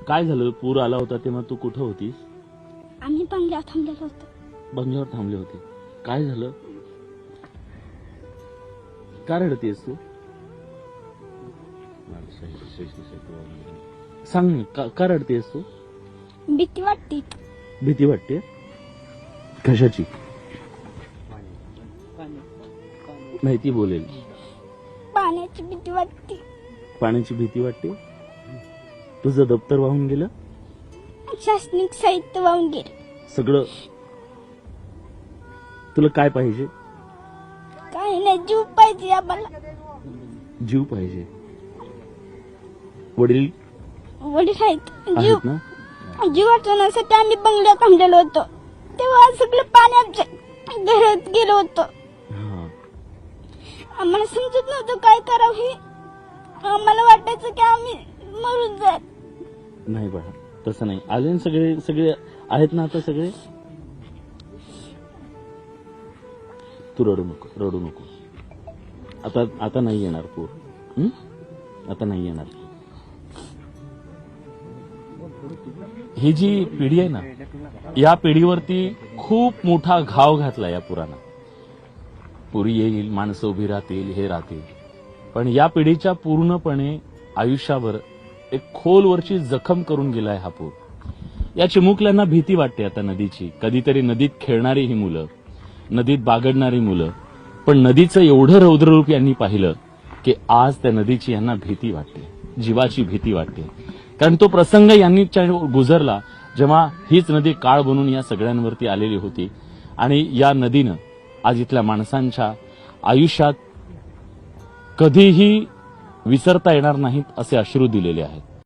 काय झालं? पूर आला होता तेव्हा तू कुठं होतीस? आम्ही बंगल्यावर थांबलेलो होतो. बंगल्यावर थांबले होते. काय झालं? का रडतेस तू? सांग ना, का रडतेस तू? भीती वाटते. भीती वाटते? कशाची? माहिती बोलेल. पाण्याची भीती वाटते. पाण्याची भीती वाटते? तुझं दप्तर वाहून गेलं? शैक्षणिक साहित्य वाहून गेलं. सगळं? तुला काय पाहिजे? काही नाही, जीव पाहिजे आम्हाला. जीव पाहिजे. वडील वडील आहेत. जीव आहेत ना? जीव वाचवण्यासाठी आम्ही बंगल्यावर थांबलेलो होतो. तेव्हा सगळं पाण्यात घरात गेलो होतो. हा. आम्हाला समजत नव्हतं काय करावं हे. आम्हाला वाटायचं की आम्ही मरून जाईल. नाही बाळा, तसं नाही. आले ना सगळे? सगळे आहेत ना आता सगळे? तू रडू नको, रडू नको. आता नाही येणार पूर. आता नाही येणार. ही जी पिढी आहे ना, या पिढीवरती खूप मोठा घाव घातला या पुरानं. पूर येईल, माणसं उभी राहतील, हे राहतील, पण या पिढीच्या पूर्णपणे आयुष्यावर एक खोलवरची जखम करून गेलाय हा पूर. या चिमुकल्यांना भीती वाटते आता नदीची. कधीतरी नदीत खेळणारी ही मुलं, नदीत बागडणारी मुलं, पण नदीचं एवढं रौद्ररूप यांनी पाहिलं की आज त्या नदीची यांना भीती वाटते, जीवाची भीती वाटते. कारण तो प्रसंग यांनी गुजरला जेव्हा हीच नदी काळ बनून या सगळ्यांवरती आलेली होती आणि या नदीनं आज इथल्या माणसांच्या आयुष्यात कधीही विसरता येणार नाहीत असे अश्रू दिलेले आहेत.